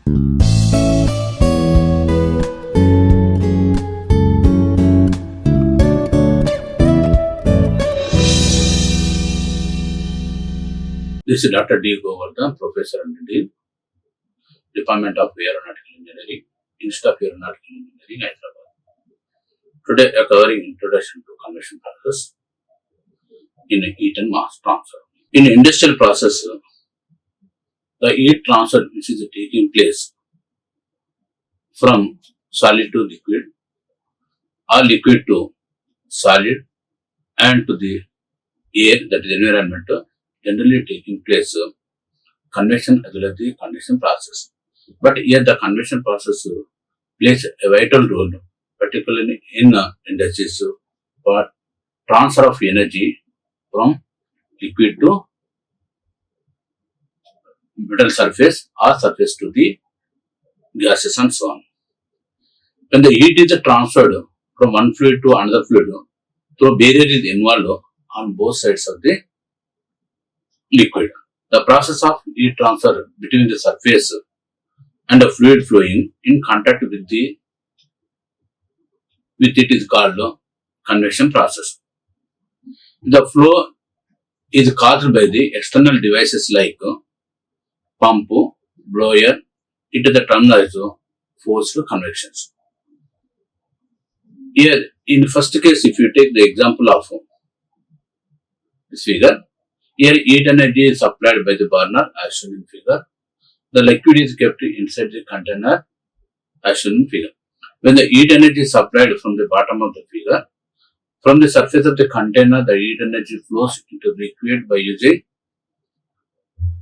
This is Dr. D. Govardhan, Professor and Dean, Department of Aeronautical Engineering, Institute of Aeronautical Engineering, Hyderabad. Today, we are covering Introduction to Convection Process in heat and mass transfer. In industrial process, the heat transfer which is taking place from solid to liquid or liquid to solid and to the air, that is environment, generally taking place convection as well as the convection process. But here the convection process plays a vital role, particularly in industries, for transfer of energy from liquid to metal surface or surface to the gases and so on. When the heat is transferred from one fluid to another fluid, through barrier is involved on both sides of the liquid. The process of heat transfer between the surface and the fluid flowing in contact with it is called convection process. The flow is caused by the external devices like pump, blower. It is the term as forced convections. Here, in the first case, if you take the example of this figure, here heat energy is supplied by the burner as shown in figure. The liquid is kept inside the container as shown in figure. When the heat energy is supplied from the bottom of the figure, from the surface of the container, the heat energy flows into the liquid by using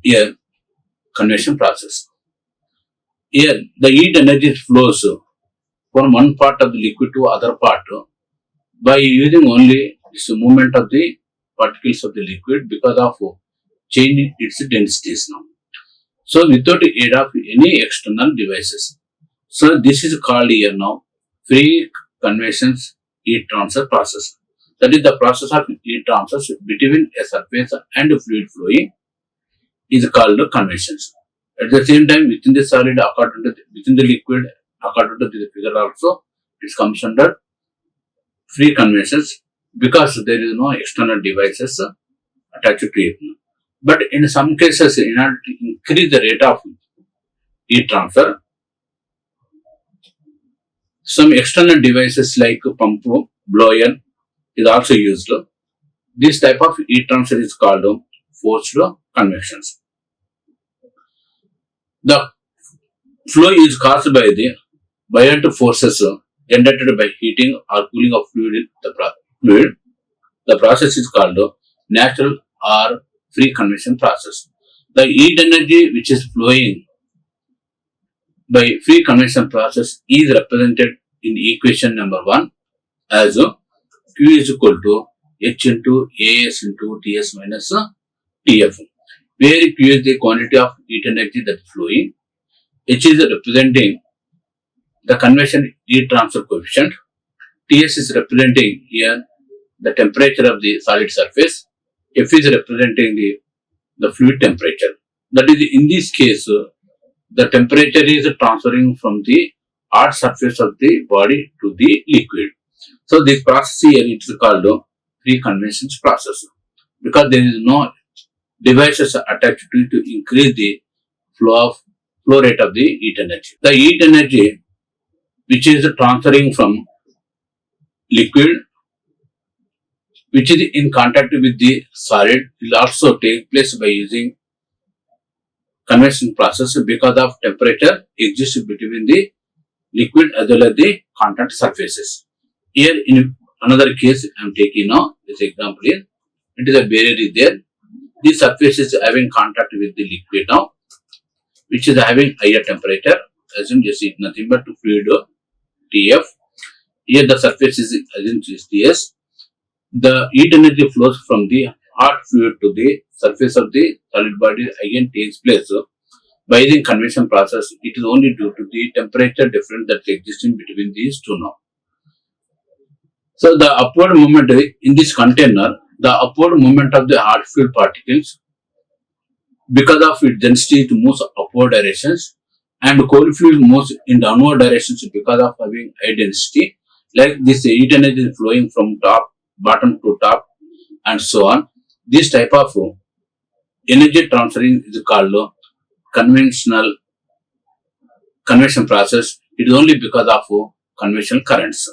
here convection process. Here the heat energy flows from one part of the liquid to other part by using only this movement of the particles of the liquid because of changing its densities now. So without the aid of any external devices. So this is called here now free convection heat transfer process. That is the process of heat transfer between a surface and a fluid flowing is called convections. At the same time, within the solid, within the liquid, according to the figure also, it comes under free convections because there is no external devices attached to it. But in some cases, in order to increase the rate of heat transfer, some external devices like pump, blower is also used. This type of heat transfer is called forced convections. The flow is caused by the buoyant forces generated by heating or cooling of fluid. The process is called natural or free convection process. The heat energy which is flowing by free convection process is represented in equation number 1 as Q is equal to H into AS into TS minus TF, where Q is the quantity of heat energy that is flowing, H is representing the convection heat transfer coefficient, TS is representing here the temperature of the solid surface, F is representing the fluid temperature. That is, in this case, the temperature is transferring from the hard surface of the body to the liquid. So this process here is called free convection process because there is no devices attached to it to increase the flow rate of the heat energy. The heat energy which is transferring from liquid which is in contact with the solid will also take place by using convection process because of temperature exists between the liquid as well as the contact surfaces. Here in another case I am taking now this example here. It is a barrier is there. This surface is having contact with the liquid now, which is having higher temperature. Assume just it nothing but fluid TF. Here the surface is assume TS. The heat energy flows from the hot fluid to the surface of the solid body again takes place by the convection process. It is only due to the temperature difference that exists in between these two now. So the upward movement in this container, the upward movement of the hot fluid particles, because of its density, it moves upward directions. and cold fluid moves in downward directions because of having high density. Like this heat energy is flowing from bottom to top, and so on. This type of energy transferring is called conventional convection process. It is only because of conventional currents.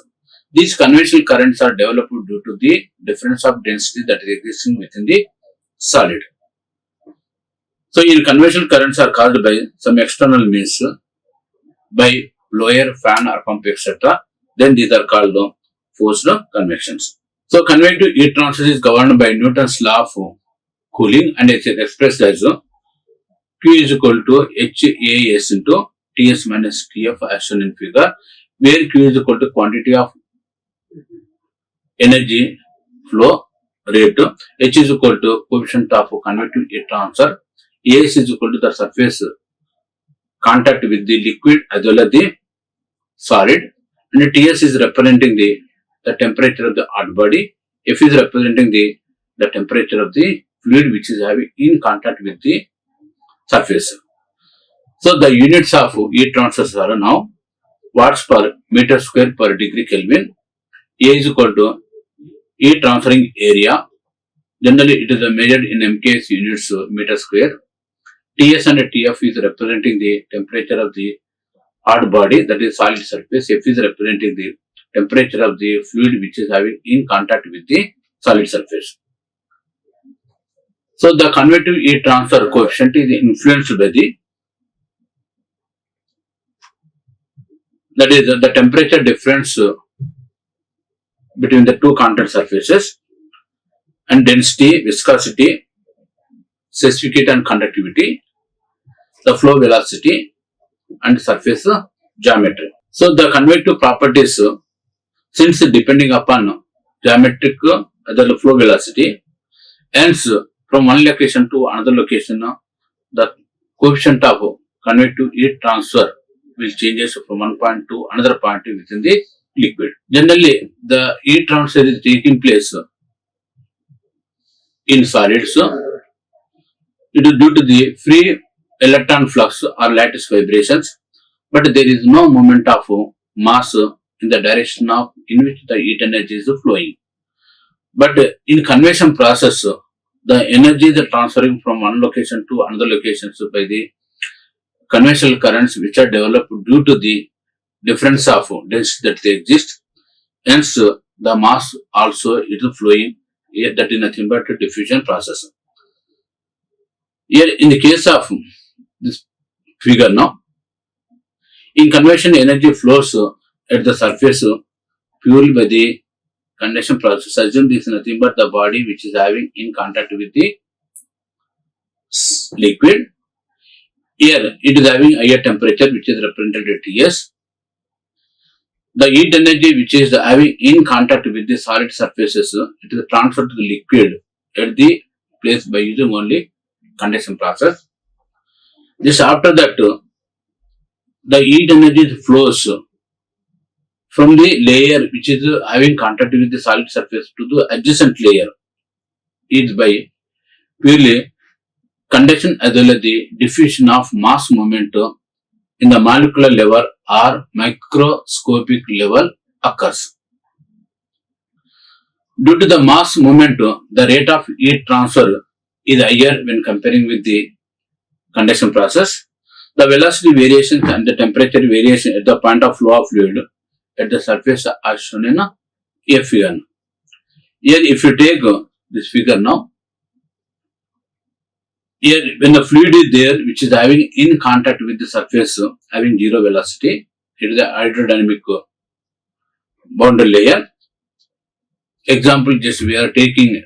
These conventional currents are developed due to the difference of density that is existing within the solid. So, in conventional currents are caused by some external means, by blower, fan, or pump, etc. Then these are called forced convections. So, convective heat transfer is governed by Newton's law of cooling, and it is expressed as Q is equal to HAS into Ts minus Tf as shown in figure, where Q is equal to quantity of energy flow rate, H is equal to coefficient of convective heat transfer, AS is equal to the surface contact with the liquid as well as the solid, and Ts is representing the temperature of the hot body, F is representing the temperature of the fluid which is having in contact with the surface. So the units of heat transfer are now watts per meter square per degree Kelvin. A is equal to heat transferring area. Generally, it is measured in MKS units meter square. Ts and Tf is representing the temperature of the hard body, that is solid surface. F is representing the temperature of the fluid which is having in contact with the solid surface. So the convective heat transfer coefficient is influenced by the temperature difference between the two contact surfaces, and density, viscosity, specificity and conductivity, the flow velocity, and surface geometry. So the convective properties, since depending upon geometric the flow velocity, hence from one location to another location, the coefficient of convective heat transfer will changes from one point to another point within the liquid. Generally, the heat transfer is taking place in solids. It is due to the free electron flux or lattice vibrations, but there is no movement of mass in the direction of in which the heat energy is flowing. But in convection process, the energy is transferring from one location to another location by the conventional currents which are developed due to the difference of density that they exist. Hence, the mass also is flowing here, that is nothing but a diffusion process. Here, in the case of this figure now, in convection, energy flows at the surface purely by the conduction process. Assume this is nothing but the body which is having in contact with the liquid. Here, it is having higher temperature which is represented at Ts. The heat energy which is having in contact with the solid surfaces, it is transferred to the liquid at the place by using only conduction process. This after that, the heat energy flows from the layer which is having contact with the solid surface to the adjacent layer is by purely conduction as well as the diffusion of mass moment in the molecular level or microscopic level occurs. Due to the mass moment, the rate of heat transfer is higher when comparing with the conduction process. The velocity variation and the temperature variation at the point of flow of fluid at the surface are shown in a figure. Here, if you take this figure now, here when the fluid is there which is having in contact with the surface having zero velocity, it is a hydrodynamic boundary layer. Example, just we are taking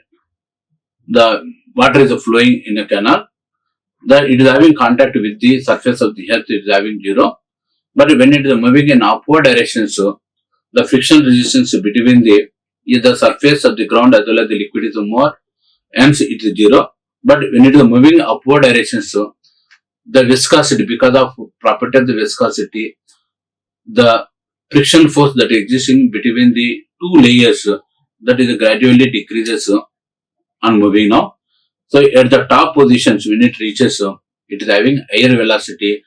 the water is flowing in a canal, that it is having contact with the surface of the earth, it is having zero. But when it is moving in upward direction, so the friction resistance between the surface of the ground as well as the liquid is more, hence it is zero. But when it is moving upward direction, so the viscosity, because of property of the viscosity, the friction force that is existing between the two layers, that is gradually decreases on moving now. So at the top positions when it reaches, it is having higher velocity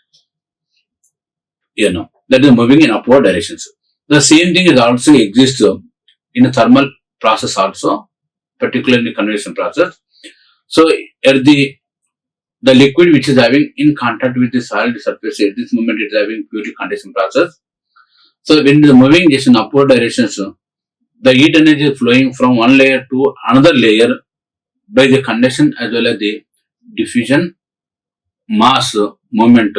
here now. That is moving in upward directions. The same thing is also exists in a thermal process also, particularly in convection process. So at the liquid which is having in contact with the solid surface, at this moment it is having purely condensation process. So when it is moving just in upward directions, the heat energy is flowing from one layer to another layer by the conduction as well as the diffusion, mass, movement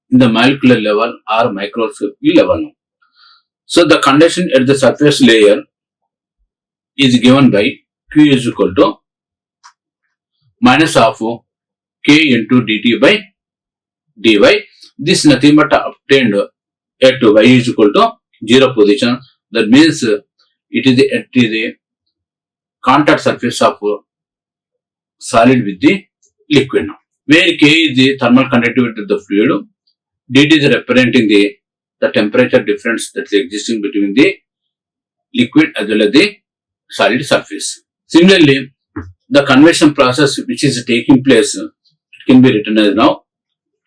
in the molecular level or microscopic level. So the conduction at the surface layer is given by Q is equal to minus of K into dt by dy. This is nothing but obtained at y is equal to 0 position. That means it is at the contact surface of solid with the liquid now. Where K is the thermal conductivity of the fluid, dt is representing the temperature difference that is existing between the liquid as well as the solid surface. Similarly, the convection process which is taking place, it can be written as now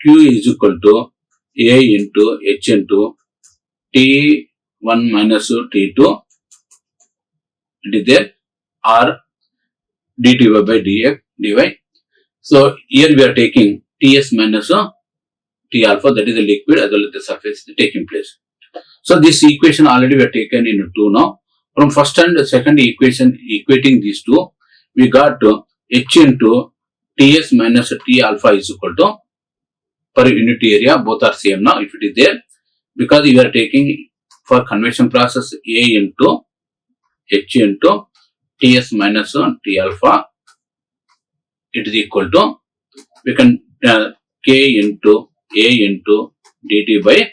Q is equal to A into H into T1 minus T2, it is there, or dy by dy. So here we are taking Ts minus T alpha, that is the liquid as well as the surface taking place. So this equation already we have taken in 2 now. From first and second equation equating these two, we got H into Ts minus T alpha is equal to per unit area, both are same now if it is there, because we are taking for convection process A into H into Ts minus T alpha, it is equal to, we can K into A into dt by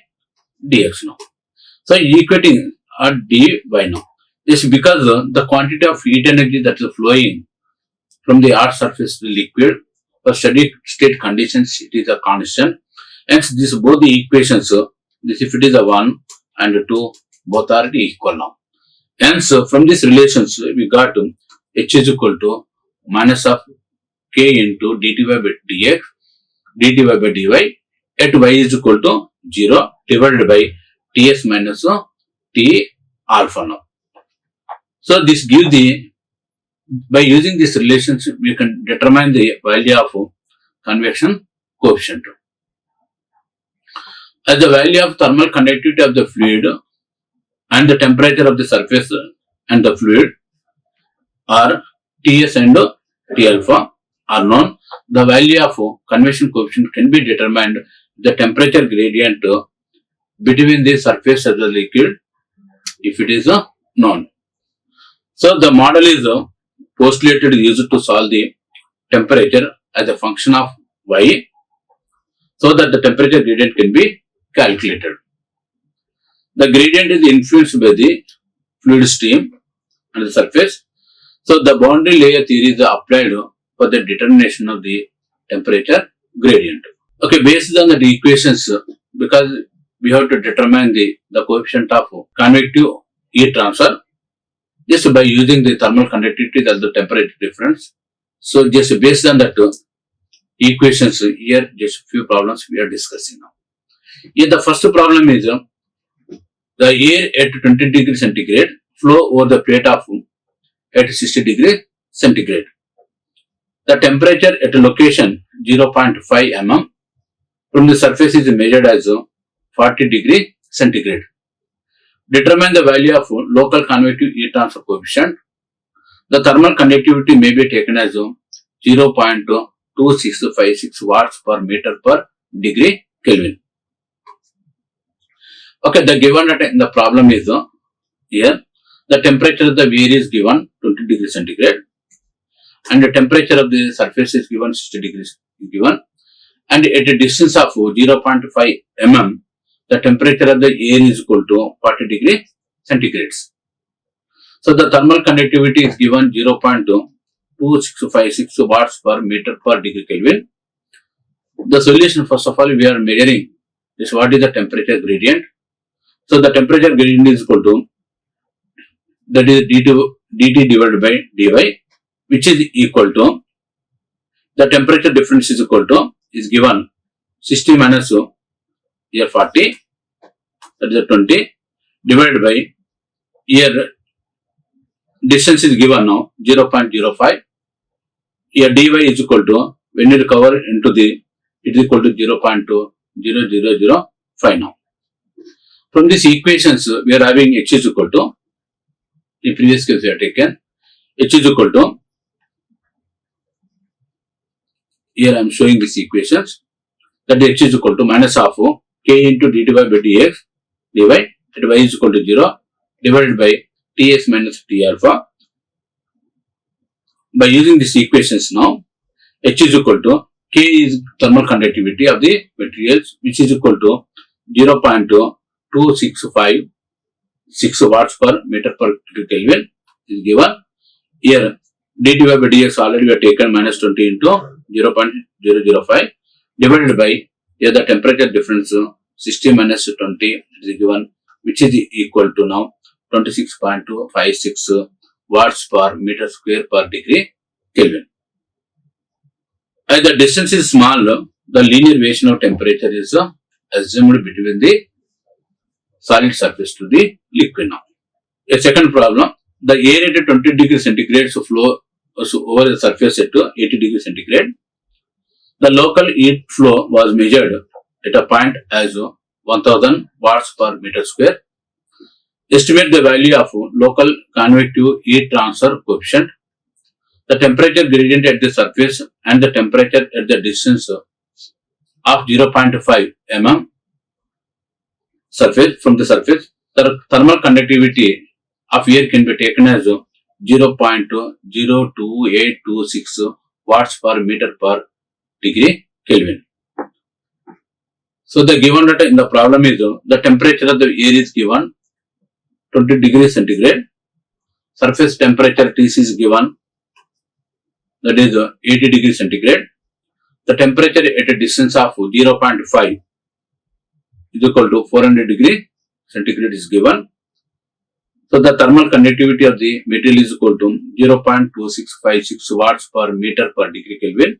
dx now. So equating at dy now. This is because the quantity of heat energy that is flowing from the earth surface to liquid for steady state conditions, it is a constant. Hence, this both the equations, this if it is a 1 and 2, both are equal now. Hence, from these relations, we got H is equal to minus of K into dy by dx, dy by dy at y is equal to 0 divided by Ts minus T alpha now. So this gives by using this relationship, we can determine the value of convection coefficient. As the value of thermal conductivity of the fluid and the temperature of the surface and the fluid are Ts and T alpha are known, the value of convection coefficient can be determined the temperature gradient between the surface of the liquid if it is known. So the model is postulated used to solve the temperature as a function of y, so that the temperature gradient can be calculated. The gradient is influenced by the fluid stream and the surface. So the boundary layer theory is applied for the determination of the temperature gradient. Okay, based on the equations, because we have to determine the coefficient of convective heat transfer just by using the thermal conductivity as the temperature difference. So just based on that equations here, just few problems we are discussing now. Here the first problem is the air at 20 degrees centigrade flow over the plate of at 60 degrees centigrade. The temperature at a location 0.5 mm from the surface is measured as 40 degrees centigrade. Determine the value of local convective heat transfer coefficient. The thermal conductivity may be taken as 0.2656 watts per meter per degree Kelvin. Okay, the given in the problem is here the temperature of the air is given 20 degrees centigrade and the temperature of the surface is given 60 degrees given, and at a distance of 0.5 mm the temperature of the air is equal to 40 degrees centigrades. So the thermal conductivity is given 0.2656 watts per meter per degree Kelvin. The solution, first of all, we are measuring is what is the temperature gradient. So the temperature gradient is equal to, that is dt divided by dy, which is equal to the temperature difference is equal to, is given 60 minus here 40 that is 20, divided by, here distance is given now 0.05. Here dy is equal to, when you cover into the, it is equal to 0.0005 now. From these equations, we are having h is equal to, in previous case we have taken, h is equal to, here I am showing these equations, that h is equal to minus half k into dy by dx, dy at y is equal to 0, divided by ts minus t alpha. By using these equations now, h is equal to, k is thermal conductivity of the materials, which is equal to 0.2656 watts per meter per Kelvin is given. Here dy by dx already we have taken minus 20 into 0.005, divided by, here the temperature difference 60 minus 20 is given, which is equal to now 26.256 watts per meter square per degree Kelvin. As the distance is small, the linear variation of temperature is assumed between the solid surface to the liquid now. A second problem, the air at 20 degrees centigrade flow over the surface at 80 degrees centigrade. The local heat flow was measured at a point as 1000 watts per meter square. Estimate the value of local convective heat transfer coefficient. The temperature gradient at the surface and the temperature at the distance of 0.5 mm surface from the surface. The thermal conductivity of air can be taken as 0.02826 watts per meter per degree Kelvin. So the given data in the problem is the temperature of the air is given 20 degrees centigrade. Surface temperature Tc is given, that is 80 degrees centigrade. The temperature at a distance of 0.5 is equal to 400 degrees centigrade is given. So the thermal conductivity of the material is equal to 0.2656 watts per meter per degree Kelvin.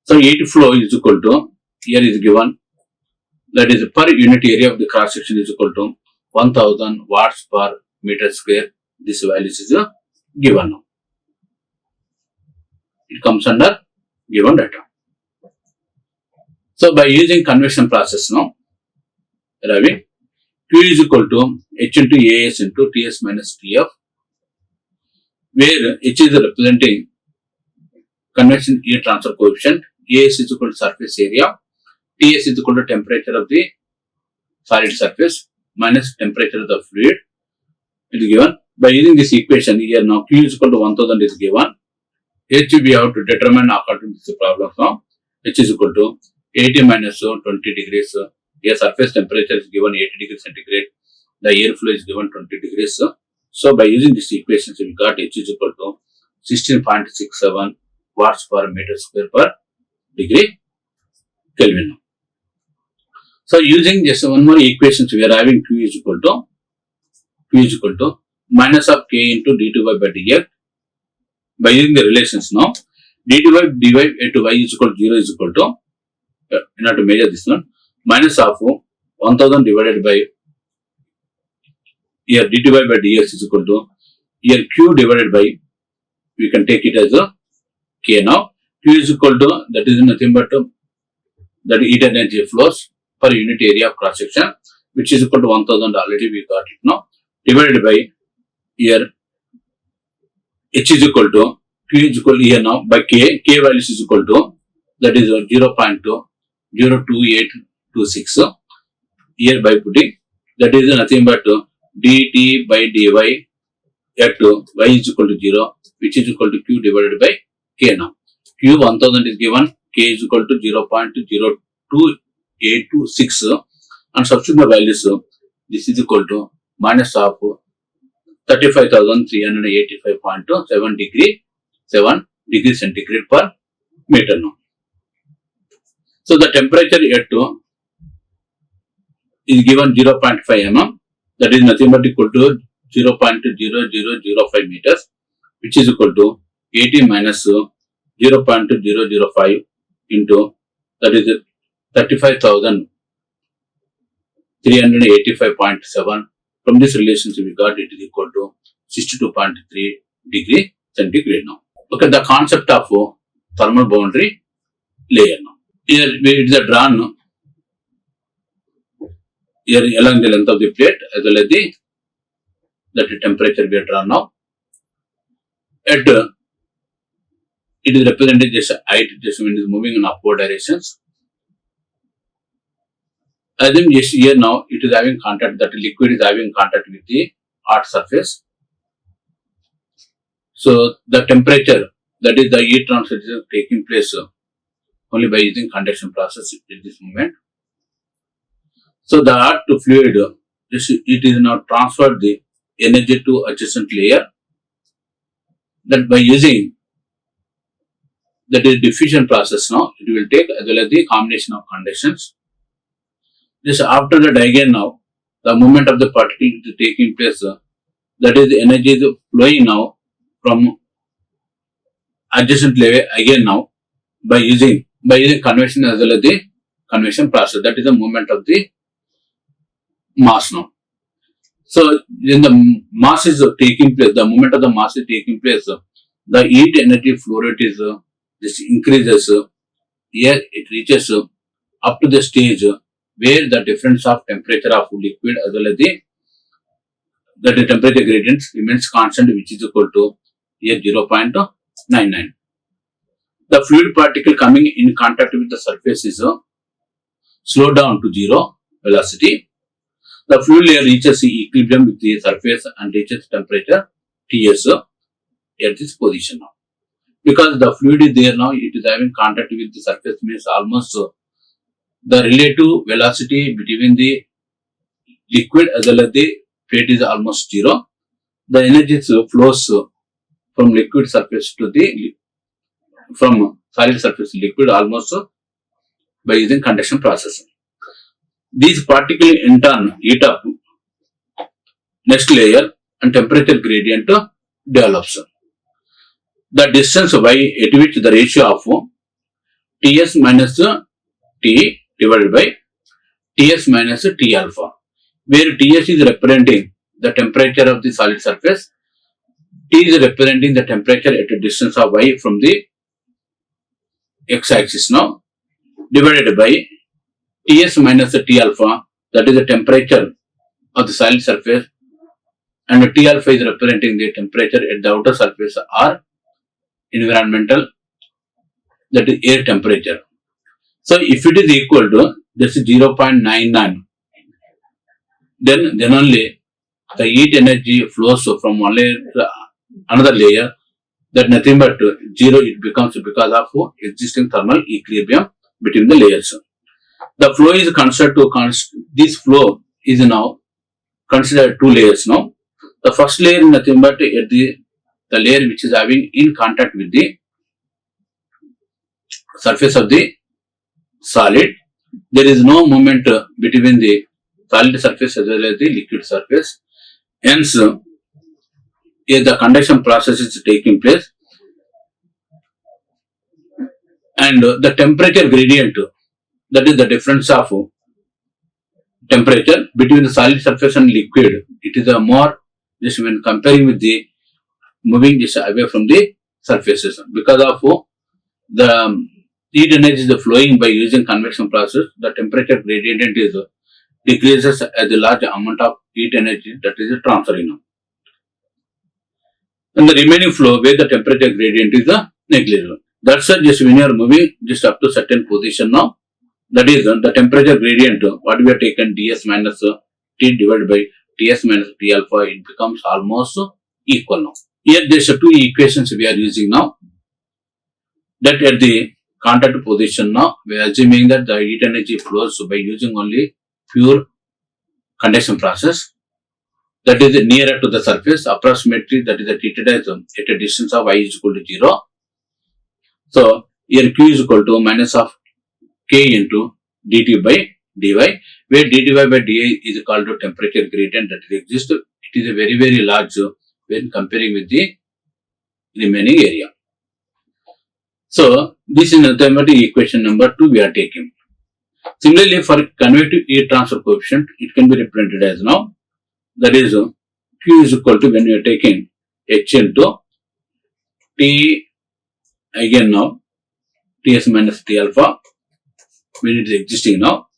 So heat flow is equal to, here is given, that is per unit area of the cross section is equal to 1000 watts per meter square. This value is given now. It comes under given data. So by using convection process now, we are having Q is equal to H into AS into TS minus TF, where H is representing convection heat transfer coefficient, AS is equal to surface area, TS is equal to temperature of the solid surface minus temperature of the fluid. It is given. By using this equation here now, Q is equal to 1000 is given. H we have to determine according to this problem now. H is equal to 80 minus 20 degrees. Here surface temperature is given 80 degrees centigrade. The airflow is given 20 degrees. So by using this equation, we got H is equal to 16.67 watts per meter square per degree Kelvin. So using just one more equation, we are having Q is equal to minus of K into d2y by dx. By using the relations now, d2y dy at y is equal to 0 is equal to, in order to measure this one, minus of 1000 divided by, here d2y by dx is equal to, here q divided by, we can take it as a k now. Q is equal to, that is nothing but that heat energy flows per unit area of cross section, which is equal to 1000, already we got it now, divided by, here H is equal to, Q is equal to here now by K values is equal to, that is 0.02826, here by putting, that is nothing but dt by dy at y is equal to 0, which is equal to Q divided by K now. Q 1000 is given, K is equal to 0.02826, and substitute the values, this is equal to minus of 35,385.7 degree centigrade per meter now. So the temperature at is given 0.5 mm, that is nothing but equal to 0.0005 meters, which is equal to 80 minus 0.005 into, that is 35,000 385.7. From this relationship we got it is equal to 62.3 degree centigrade now. Look at the concept of thermal boundary layer now. Here it is drawn here along the length of the plate as well as the temperature we are drawn now. At it is represented just height just when it is moving in upward directions. As in just here now it is having contact, that liquid is having contact with the hot surface. So the temperature, that is the heat transfer is taking place only by using conduction process at this moment. So the hot fluid, it is now transferred the energy to adjacent layer. That by using that is diffusion process now, it will take as well as the combination of conditions. Just after that again now, the movement of the particle is taking place, that is the energy is flowing now from adjacent layer again now by using convection as well as the convection process. That is the movement of the mass now. So when the mass is taking place, the movement of the mass is taking place, the heat energy flow rate is this increases. Here it reaches up to the stage where the difference of temperature of liquid as well as the temperature gradient remains constant, which is equal to here 0.99. The fluid particle coming in contact with the surface is slowed down to zero velocity. The fluid layer reaches equilibrium with the surface and reaches temperature Ts at this position now. Because the fluid is there now, it is having contact with the surface, means almost the relative velocity between the liquid as well as the plate is almost zero. The energy flows from liquid surface to from solid surface to liquid almost by using conduction process. These particles in turn heat up next layer and temperature gradient develops. The distance y at which the ratio of Ts minus T divided by Ts minus T alpha, where Ts is representing the temperature of the solid surface, T is representing the temperature at a distance of y from the x-axis now, divided by Ts minus T alpha, that is the temperature of the solid surface, and T alpha is representing the temperature at the outer surface or environmental, that is air temperature. So if it is equal to this 0.99, then only the heat energy flows from one layer to another layer, that nothing but zero it becomes because of existing thermal equilibrium between the layers. The flow is considered this flow is now considered two layers now. The first layer is nothing but at the layer which is having in contact with the surface of the solid. There is no movement between the solid surface as well as the liquid surface. Hence, here the conduction process is taking place, and the temperature gradient, that is the difference of temperature between the solid surface and liquid, it is a more just when comparing with the moving this away from the surfaces. Because of the heat energy is flowing by using convection process, the temperature gradient is decreases as the large amount of heat energy that is transferring now. And the remaining flow where the temperature gradient is negligible. That's why just when you are moving just up to certain position now, that is the temperature gradient, what we have taken ds minus T divided by Ts minus T alpha, it becomes almost equal now. Here there are two equations we are using now. That at the contact position now, we are assuming that the heat energy flows by using only pure conduction process. That is nearer to the surface, approximately that is treated as at a distance of y is equal to 0. So here Q is equal to minus of K into dt by dy, where dy by di is called to temperature gradient that exists. It is a very, very large when comparing with the remaining area. So this is mathematical equation number 2 we are taking. Similarly, for convective heat transfer coefficient, it can be represented as now, that is Q is equal to, when you are taking H into T, again now Ts minus T alpha, when it is existing now.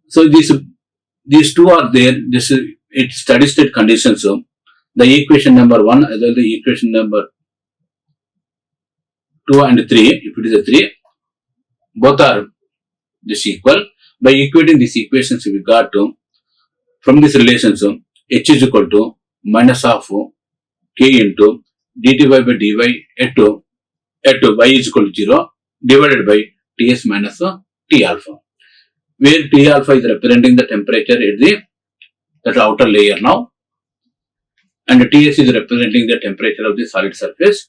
So these two are there. This is it steady state conditions. So the equation number 1 as well as the equation number 2 and 3, if it is a 3, both are this equal. By equating these equations, we got to, from this relation, so H is equal to minus of K into dty by dy at y is equal to 0 divided by Ts minus T alpha, where T alpha is representing the temperature at that outer layer now, and Ts is representing the temperature of the solid surface.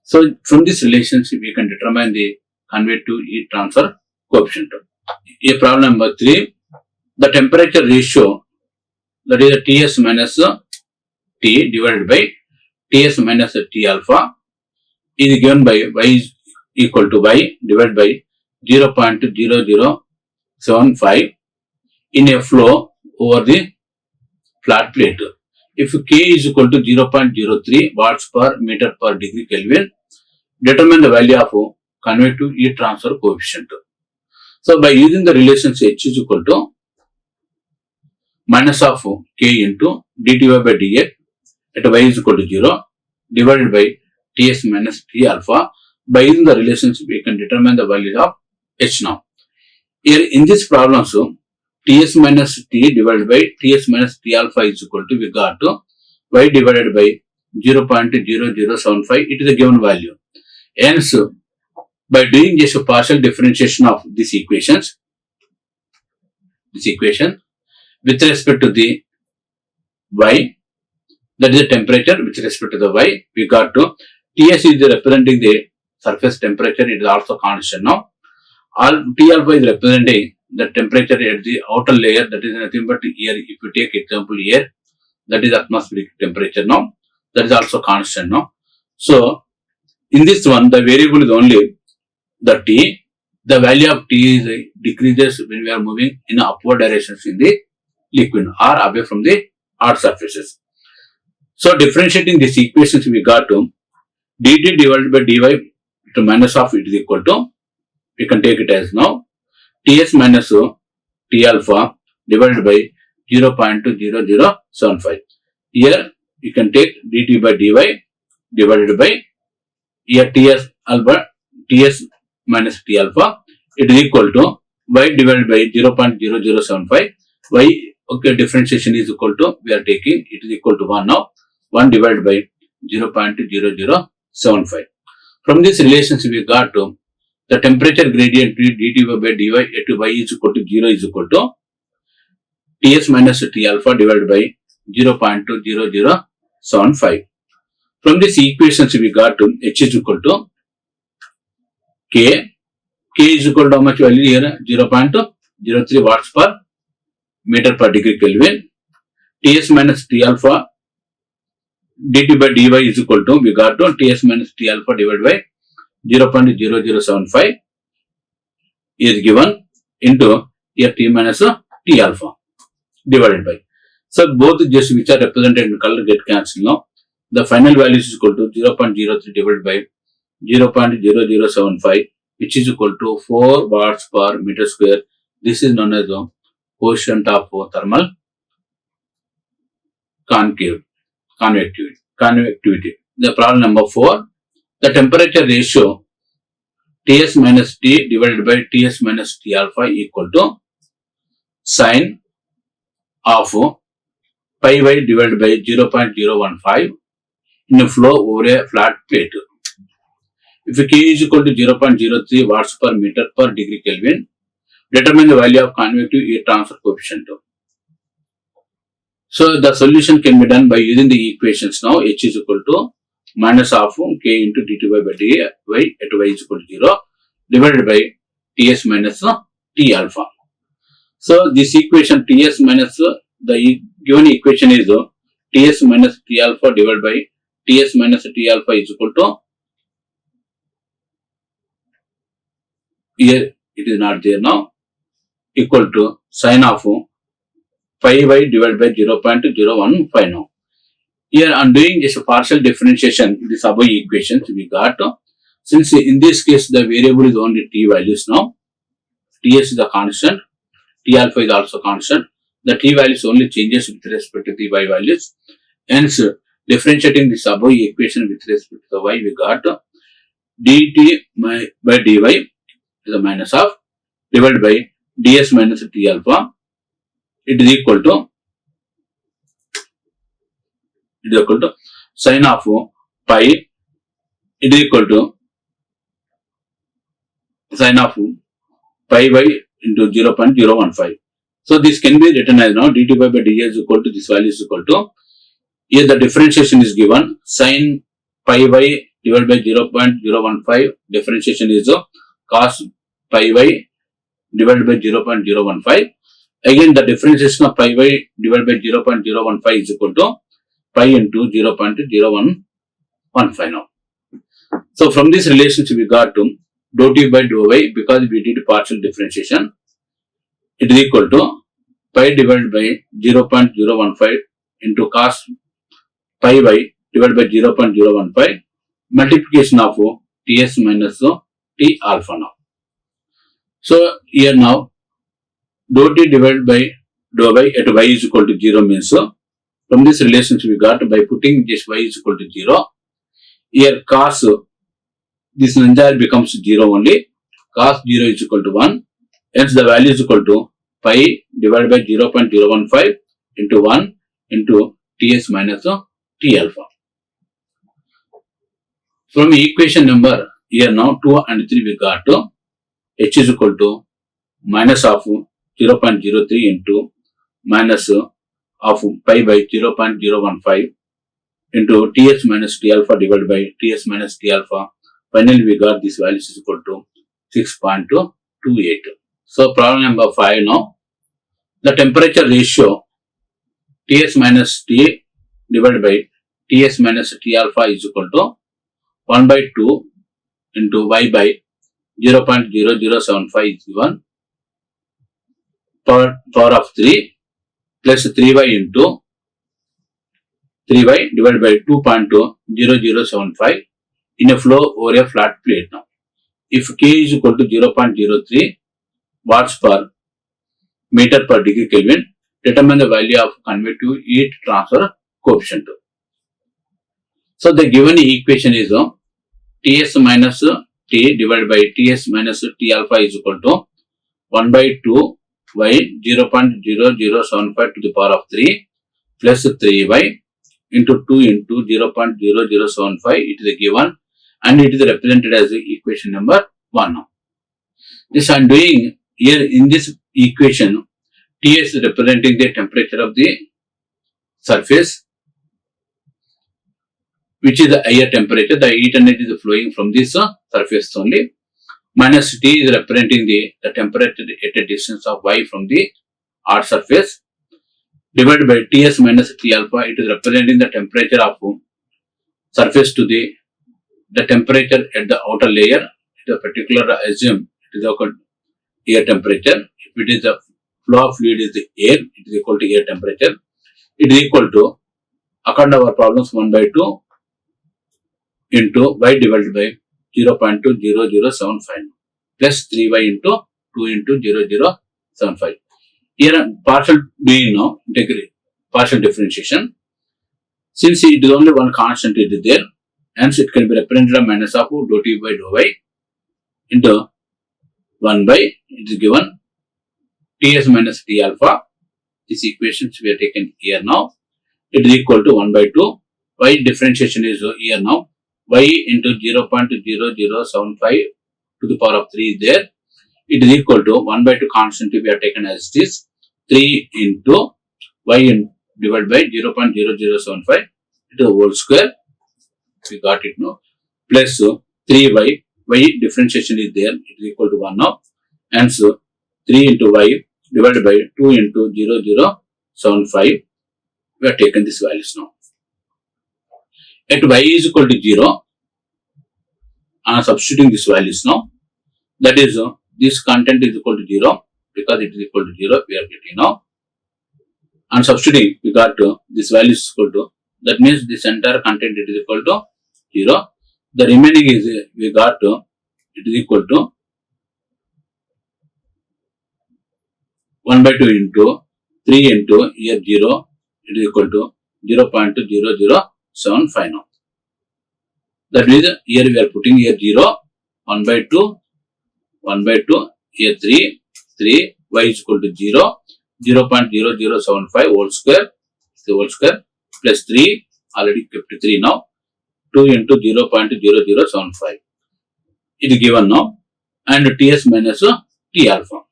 So from this relationship, we can determine the convective heat transfer coefficient. A problem number 3, the temperature ratio, that is Ts minus T divided by Ts minus T alpha, is given by y is equal to y divided by 0.0075 in a flow over the flat plate. If K is equal to 0.03 watts per meter per degree Kelvin, determine the value of convective heat transfer coefficient. So by using the relations H is equal to minus of K into dty by dx at y is equal to 0 divided by Ts minus T alpha. By using the relations, we can determine the value of H now. Here in this problem, so Ts minus T divided by Ts minus T alpha is equal to, we got to y divided by 0.0075. It is a given value. Hence, by doing just a partial differentiation of these equations, this equation with respect to the y, that is the temperature with respect to the y, we got to Ts is representing the surface temperature, it is also constant now. T alpha is representing the temperature at the outer layer, that is nothing but here. If you take example here, that is atmospheric temperature now, that is also constant now. So in this one, the variable is only the T. The value of T is decreases when we are moving in upward directions in the liquid or away from the hard surfaces. So differentiating these equations, we got to dt divided by dy to minus of it is equal to, we can take it as now Ts minus T alpha divided by 0.0075. Here you can take dt by dy divided by here Ts alpha, Ts minus T alpha, it is equal to y divided by 0.0075. Y, okay, differentiation is equal to, we are taking, it is equal to 1 now, 1 divided by 0.0075. From this relationship, we got to the temperature gradient dt by dy at y is equal to 0 is equal to Ts minus T alpha divided by 0.0075. From this equations, we got to H is equal to K. K is equal to how much value here? 0.03 watts per meter per degree Kelvin. Ts minus T alpha dt by dy is equal to, we got to Ts minus T alpha divided by 0.0075 is given into here T minus T alpha divided by. So both just which are represented in color get cancelled now. The final value is equal to 0.03 divided by 0.0075, which is equal to 4 watts per meter square. This is known as the coefficient of thermal convectivity. The problem number 4, the temperature ratio Ts minus T divided by Ts minus T alpha equal to sine of pi y divided by 0.015 in a flow over a flat plate. If K is equal to 0.03 watts per meter per degree Kelvin, determine the value of convective heat transfer coefficient. So the solution can be done by using the equations now. H is equal to minus of K into dt by dy at y is equal to 0 divided by Ts minus T alpha. So this equation Ts minus the given equation is Ts minus T alpha divided by Ts minus T alpha is equal to, here it is not there now, equal to sine of pi y divided by 0.015 now. Here I am doing just a partial differentiation in this above equations we got. Since in this case the variable is only t values now, ts is a constant, t alpha is also constant. The t values only changes with respect to the y values. Hence, differentiating this above equation with respect to the y, we got dt by dy is a minus of divided by ds minus t alpha. It is equal to sine of pi. It is equal to sine of pi by into 0.015. So this can be written as now dt by dy is equal to this value is equal to, here the differentiation is given sine pi y divided by 0.015, differentiation is cos pi y divided by 0.015. Again the differentiation of pi y divided by 0.015 is equal to pi into 0.0115 now. So from this relationship we got to dou t by dou y, because we did partial differentiation, it is equal to pi divided by 0.015 into cos pi y divided by 0.015 multiplication of ts minus t alpha now. So here now dou t divided by dou y at y is equal to 0 means, from this relationship we got by putting this y is equal to 0. Here cos, this entire becomes 0 only, cos 0 is equal to 1, hence the value is equal to pi divided by 0.015 into 1 into ts minus t alpha. From equation number here now 2 and 3 we got h is equal to minus of 0.03 into minus of pi by 0.015 into ts minus t alpha divided by ts minus t alpha. Finally we got this value is equal to 6.28. So problem number 5 now, the temperature ratio ts minus t divided by ts minus t alpha is equal to 1 by 2 into y by 0.0075 is given, power of 3 plus 3y into 3y divided by 2.0075 in a flow over a flat plate now. If k is equal to 0.03 watts per meter per degree Kelvin, determine the value of convective heat transfer coefficient. So the given equation is ts minus t divided by ts minus t alpha is equal to 1 by 2 y 0.0075 to the power of 3 plus 3y into 2 into 0.0075, it is given and it is represented as equation number 1 now. This I am doing here in this equation, Ts is representing the temperature of the surface, which is the higher temperature, the heat energy is flowing from this surface only, minus T is representing the temperature at a distance of y from the earth surface, divided by Ts minus T alpha, it is representing the temperature of surface to the temperature at the outer layer. It is a particular assume it is equal to air temperature. If it is the flow of fluid is the air, it is equal to air temperature. It is equal to, according to our problems, 1 by 2 into y divided by 0.2075 plus 3y into 2 into 0075. Here partial doing now, partial differentiation. Since it is only one constant it is there, hence it can be represented as minus of dou t by dou y into 1 by, it is given ts minus t alpha. These equations we are taken here now. It is equal to 1 by 2. Y differentiation is here now. Y into 0.0075 to the power of 3 is there. It is equal to 1 by 2 constant we are taken as it is. 3 into y divided by 0.0075 into the whole square. We got it now. Plus 3y. Y differentiation is there. It is equal to 1 now. Hence 3 into y divided by 2 into 0075. We have taken these values now. At y is equal to 0, I am substituting these values now. That is this content is equal to 0. Because it is equal to 0, we are getting now. And substituting, we got this value is equal to, that means this entire content it is equal to 0. The remaining is, we got it is equal to 1 by 2 into 3 into here 0, it is equal to 0.0075 now. That means here we are putting here 0, 1 by 2, 1 by 2, here 3, 3, y is equal to 0, 0.0075 whole square, the whole square, plus 3, already kept 3 now, 2 into 0.0075. It is given now, and ts minus t alpha.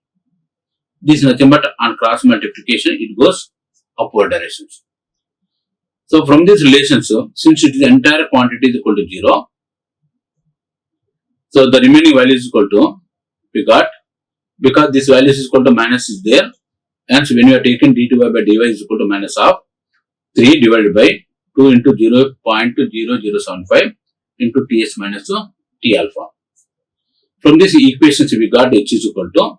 This is nothing but on cross multiplication, it goes upward directions. So from this relationship, since it is entire quantity is equal to 0, so the remaining value is equal to, we got, because this value is equal to minus is there, hence when you are taking dy by dy is equal to minus of 3 divided by 2 into 0.0075 into ts minus t alpha. From this equations we got h is equal to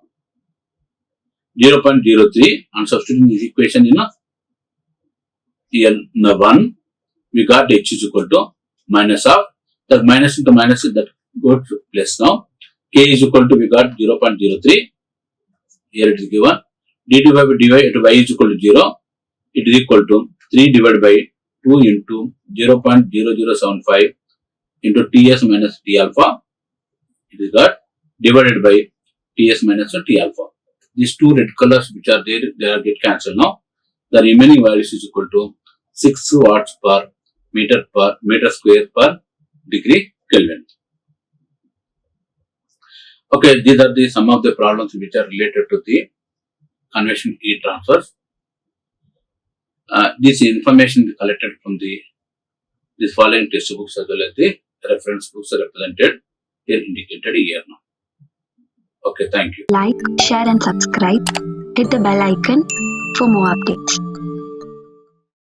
0.03 and substituting this equation in L1, we got h is equal to minus of, that minus into minus that goes to plus now, k is equal to, we got 0.03, here it is given, dy by dy at y is equal to 0, it is equal to 3 divided by 2 into 0.0075 into ts minus t alpha, it is got divided by ts minus t alpha. These two red colors which are there, they are get cancelled now. The remaining values is equal to 6 watts per meter square per degree Kelvin. Okay, these are the some of the problems which are related to the convection heat transfers. This information is collected from this following textbooks as well as the reference books are represented here, indicated here now. Okay, thank you. Like, share and subscribe. Hit the bell icon for more updates.